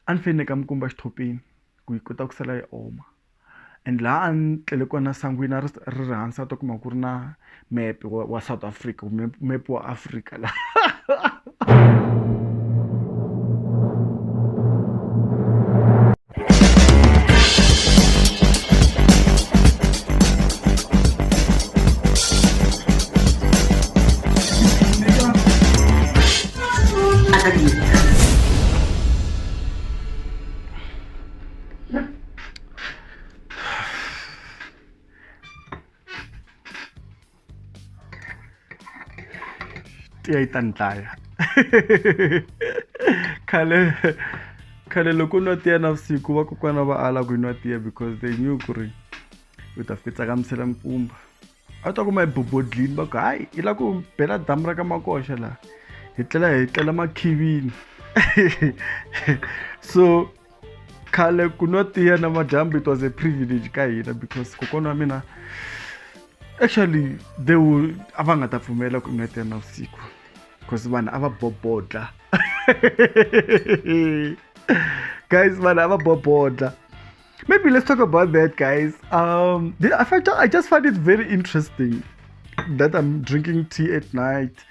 a ni fene ka mikumba xithopini ku yi kota ku sala yi oma, and laha a ni tlele kona sangwini a ri ri hansi a ta kuma ku ri na mepe wa South Africa, mepe wa Africa la. Tiya yi ta ni dlaya. khale loko nwa tiya navusiku vakokwana va ala ku nwa tiya because they knew ku ri u ta fika tsakamisela mikumba. A ta kuma hi bobodlini va ku hayi hi la ku bela damu ra ka makoxa laha hi tlela makhivini. So khale ku nwa tiya namadyambu it was a privilege ka hina because kokwana wa mina actually a va nga ta pfumela ku nwa tiya navusiku because vanhu a va bobodla. Guys, vanhu a va bobodla. Maybe let's talk about that, guys. I just find it very interesting that I'm drinking tea at night,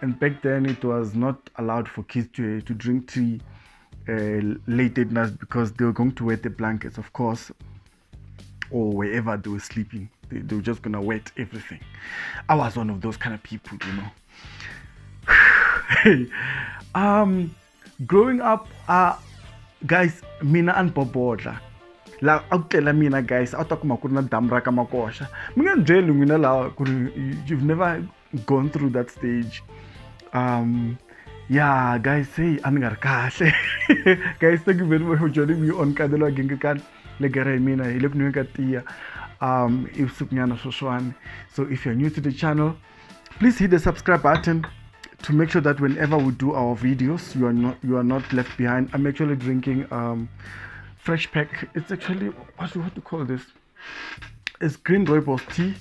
and back then it was not allowed for kids to drink tea late at night because they were going to wet the blankets, of course, or wherever they were sleeping. They were just gonna wet everything. I was one of those kind of people, you know. Growing up, guys, mina and bobodla. La akutlela mina guys, a ta kuma ku ri na damu ra ka makoxa. Mi nga byeli n'wina laha ku ri you've never gone through that stage. Yeah, guys, hey, a ni nga ri kahle. Guys, thank you very much for joining me on Kadelo Gengekan. Legera hi mina hi le ku nweni ka tiya i vusukunyana sweswiwani. So if you're new to the channel, please hit the subscribe button to make sure that whenever we do our videos, you are not left behind. I'm actually drinking fresh pack. It's actually what do you call this? It's green rooibos tea.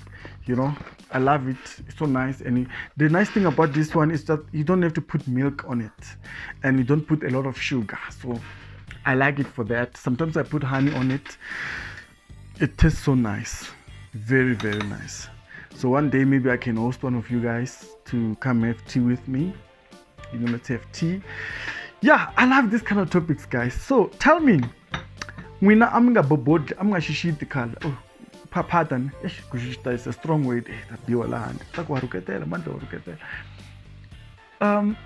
You know, I love it. It's so nice. And the nice thing about this one is that you don't have to put milk on it, and you don't put a lot of sugar. So I like it for that. Sometimes I put honey on it. It tastes so nice, very, very nice. So one day maybe I can host one of you guys to come have tea with me. You know, let's have tea. Yeah, I love this kind of topics, guys. So tell me, when I'm gonna bobod, I'm gonna shishit kala. Oh, papatan. Kushita is a strong word. That be all hand. Takwa ruketela, manda ruketela.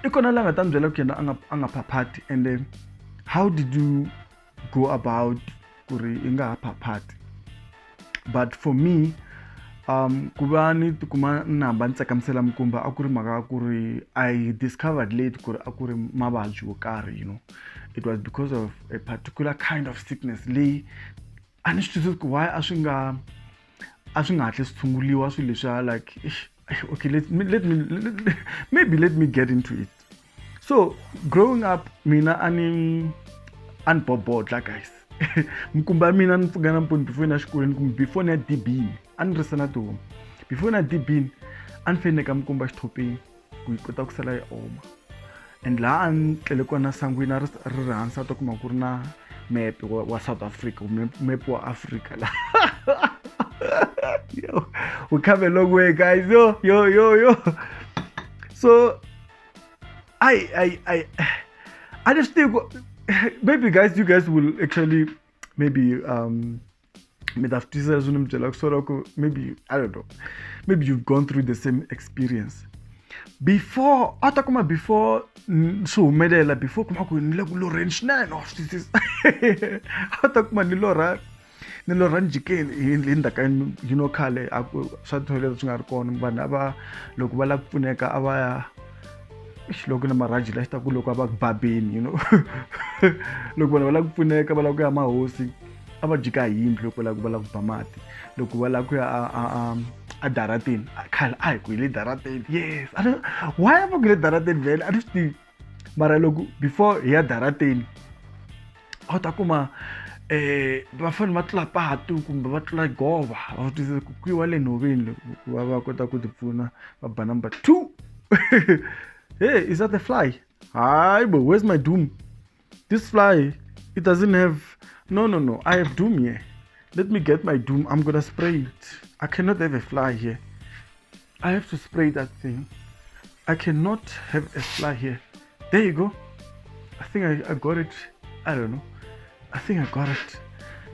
Ikona langa tamjela kena anga papati. And then, how did you go about kuri inga papati? But for me, kuva ni tikuma na hamba ni tsakamisela mikumba a ku ri mhaka ku ri I discovered late ku ri a ku ri mavabyi wo karhi, you know. It was because of a particular kind of sickness leyi a ni swi twisisi ku why a swi nga hatli swi tshunguliwa swilo leswiya like okay let me get into it. So growing up mina a ni bobodla, guys. Mikumba mina ni pfuka nampundzu before na xikolweni kumbe before na dibini a ni risa na tihomu. Before na dibini a ni fene ka mikumba xithopini ku yi kota ku sala yi oma, and laha a ni tlele kona sangwini a ri ri hansi a ta kuma ku ri na mepe wa South Africa, mepe wa Africa la. Yo, we come a long way, guys. Yo. So I just think maybe guys, you guys will actually maybe maybe I don't know, maybe you've gone through the same experience before. Before swihumelela, before kuma ku ni le ku lorheni swinene ni lorha njikeni hi ndzhaka, you know, khale a ku swa toilet swi nga ri kona. Vanhu loko va lava ku pfuneka a va ya loko na maraji la xita ku loko a va ku babeni, you know. Loko vanhu va lava ku pfuneka, va lava ku ya mahosi, a va jika hi yindlu loko va lava ku ba mati. Loko va lava ku ya a darateni, khale a hi ku hi le darateni. Yes, why am I ku le darateni vhele a ni swi tivi. Mara loko before hi ya darateni a wu ta kuma va fanele va tlula patu kumbe va tlula gova, va twisisa ku yiwa le nhoveni ku va kota ku ti pfuna, va ba number 2. Hey, is that a fly? Hi, but where's my doom? This fly It doesn't have. No. I have doom here. Let me get my doom. I'm gonna spray it. I cannot have a fly here. I have to spray that thing. I cannot have a fly here. There you go. I think I got it. I don't know. I think I got it.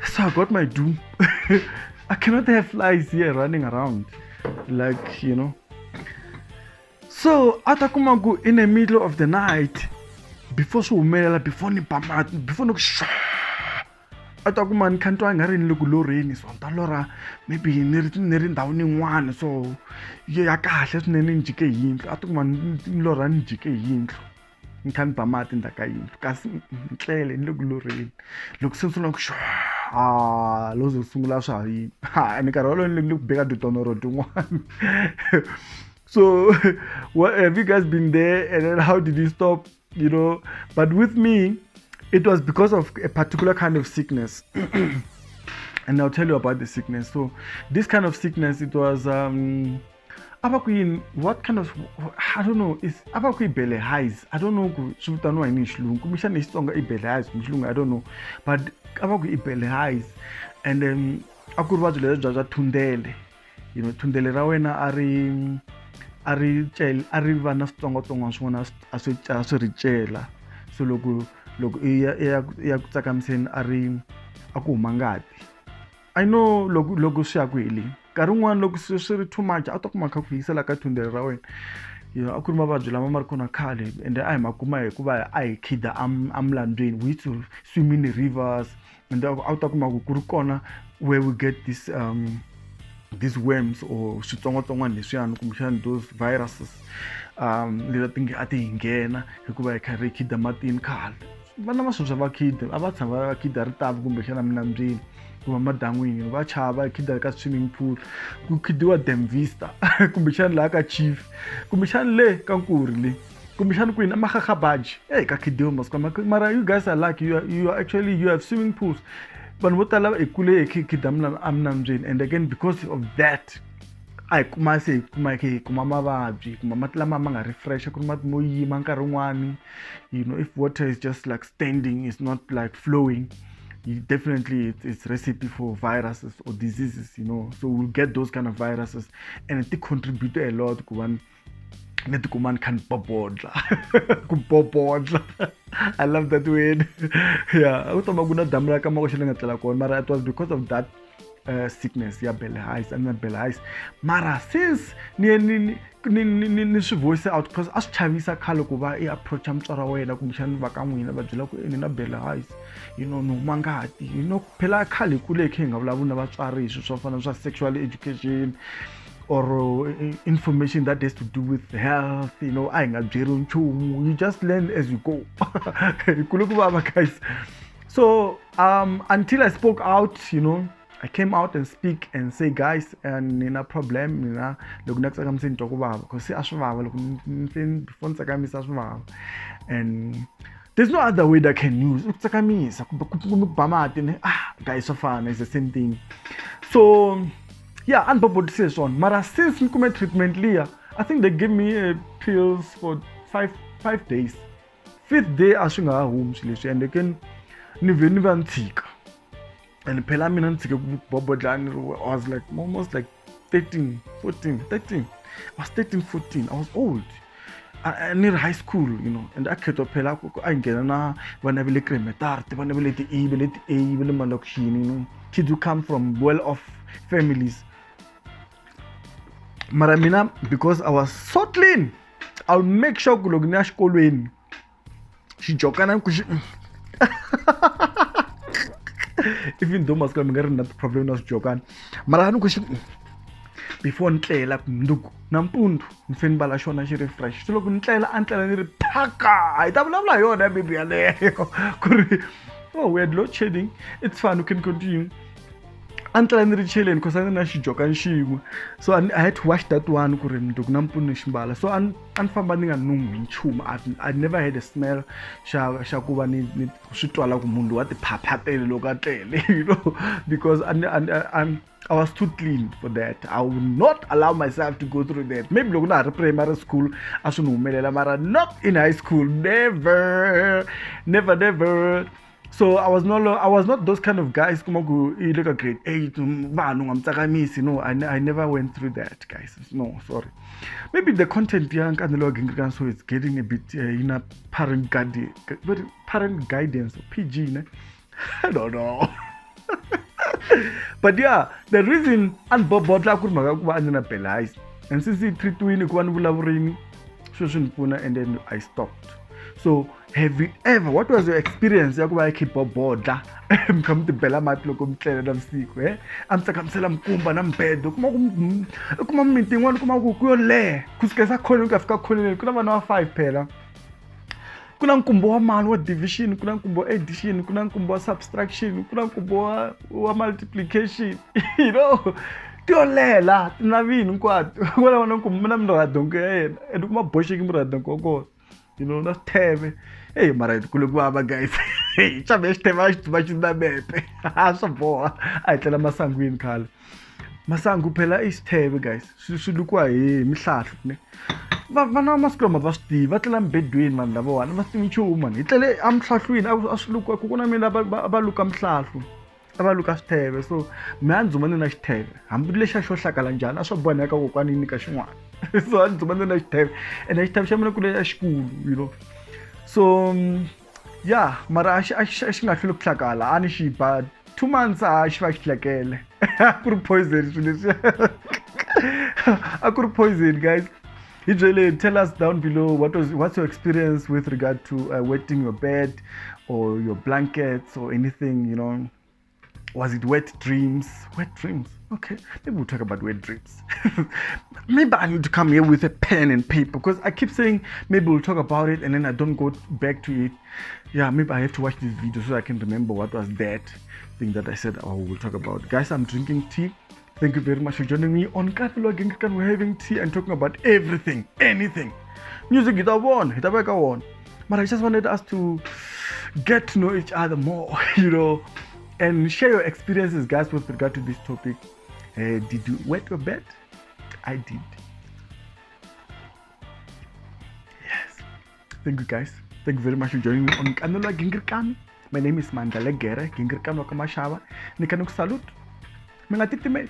So I got my doom. I cannot have flies here running around. Like, you know. So Atakumagu in the middle of the night, before before ni pamat, before no Atakuman can't look rain so Talora maybe near down one so yeah let's name jike yin Atakuman Loran jike yin can pamat in the kain clearly look rain look so long lots of sunglasses and Carol look bigger to Tonoro to one. So what have you guys been there and then how did you stop, you know? But with me it was because of a particular kind of sickness. And I'll tell you about the sickness. So this kind of sickness, it was what kind of, I don't know, it's belly highs. I don't know I don't know, but belly highs. And then tundele, you know, tundele rawena ari vana switsongotsongo swin'wana a swi richela. So loko iya ku tsakamiseni a ku huma ngati. I know loko swi ya ku heleni nkarhi wun'wana loko swi ri too much a ta kuma kha ku yisela ka thundele ra wena, you know, a ku ri mavabyi lama ma ri kona khale and a hi makuma hikuva a hi khida amlandzweni. We used to swim in the rivers and a wu ta kuma ku ri kona where we get this these worms or switsongwatsongwana leswiyani kumbexana those viruses leti a ti hi nghena hikuva hi karhi hi khida matini khale. Vana va sweswi va khida a va tshama va khida ritavi kumbexana minambyeni kuma madan'wini va chava khida ka swimming pool ku khidiwa Dam Vista kumbexana laha ka Chief kumbexana le ka Nkuri le kumbexana kwini a Makgakgabaji ka khidiwa mara you guys are lucky, you have swimming pools. But what I love ekule khidamla amnamjeni, and again because of that I kuma se kuma mavabyi kuma mati lama ma nga refresh ku ri mati mo yima nkarhi wun'wani, you know, if water is just like standing, it's not like flowing, definitely it's recipe for viruses or diseases, you know. So we'll get those kind of viruses and it contribute a lot ku vanhu leti kumani kha ni popodla ku popodla. I love that word. Yeah, I was talking about damu ra ka Makosi le nga tlela kona, mara it was because of that sickness ya belly highs and belly highs. Mara since ni swi voice out because a swi chavisa khale ku va I approach mutswari wa wena kumbexana va ka n'wina va byela ku ni na belly highs, you know, no mangati, you know, phela khale kule khe hi nga vulavuli na vatswari hi swilo swo fana swa sexual education or information that has to do with health, you know, you just learn as you go. Guys. So until I spoke out, you know, I came out and speak and say, guys, and nina problem, nina look next I'm saying talk about because before and there's no other way that I can use. Guys, so far it's the same thing. So yeah, and Bobo says on. Mara since Nkume treatment liya, I think they gave me pills for five days. 5th day I swing home and again nive antique. And phela mina ntsike Bobo dlani I was like almost like 13. I was 13, 14. I was old. I near high school, you know, and I kept phela I ngena na vana vele cremetarte, vana vele ti A, vele malokshini, you know. Kids who come from well-off families. Mara mina, because I was so clean, I'll make sure kulogina xikolweni xijokana even though maskala mingari na problem na xijokana mara hanu before ntlela kumnduku nampundu mfeni bala xona xi refresh so loko ntlela antlela ni ri phaka hi ta vulavula yona baby yaleyo ku oh we had load shedding, it's fine, we can continue. Until ni ri cheleni because I na xijoka xin'we, so I had to wash that one ku ri nduku nampundzu ni ximbala. So an famba ni nga nungi nchumu. I never had a smell xa ku va ni swi twala ku munhu wa ti phaphatele loko a tlele, you know, because I was too clean for that. I would not allow myself to go through that. Maybe loko na ha ri primary school a swi ni humelela, mara not in high school. Never. So I was not those kind of guys kuma ku you look at grade 8 vanhu ngamtsakamisi. No, I never went through that, guys. No, sorry. Maybe the content young and so it's getting a bit parent guidance or PG, ne? I don't know. But yeah, the reason and Bobotla could magana penalize and since it treat win one vulavurini and then I stopped. So have you ever, what was your experience yakuba ikhipha bodla mkamti bela matloko mtlela namsiku I'm amsela mkumba nambedo kuma meeting one kuma kuyole kusike sakhona ukafika khona kuna bana 5 phela kuna nkumbo wa mali wa division, kuna nkumbo wa addition, kuna nkumbo wa subtraction, kuna nkumbo wa multiplication. You know, tiolela tinavini nkwatu wala wana nkumbo na mrado ngena edukuma boshe kimrado ngoko. You know, that's teve. Hey, mara kulikuwa guys. Hey, chabe steva chituma bepe. Asa boa. Ayitlela masangwini khala. Masangu phela isithebe guys. Silukwa mihlahlu ne. Vana masikloma vasiti vatlela mbedweni mani lavo wana vasiti nchumu mani. Itlele amhlahlwini asilukwa kuna mina abaluka mhlahlu. Abaluka sithebe. So manzuma na sithebe. Hambi lesha shohlakala njani aswabona ka kokwanini ka xin'wana. So I don't know time and I time shamana kule school, you know. So yeah, mara ashinga feel kuhlakala anishi but 2 months ashifakhlakele. Akuru poison. Akuru poison, guys. Usually tell us down below what's your experience with regard to wetting your bed or your blankets or anything, you know. Was it wet dreams? Wet dreams. Okay, maybe we'll talk about wet dreams. Maybe I need to come here with a pen and paper because I keep saying maybe we'll talk about it and then I don't go back to it. Yeah, maybe I have to watch this video so I can remember what was that thing that I said we'll talk about. Guys, I'm drinking tea. Thank you very much for joining me on Catalog. We're having tea and talking about everything, anything. Music is one, but I just wanted us to get to know each other more, you know. And share your experiences, guys, with regard to this topic. Did you wet your bed? I did. Yes. Thank you, guys. Thank you very much for joining me on Kanola Gingirkan. My name is Mandala Gere, Gingirkan Wakamashava. Nikanuk salute. Mingatitimed.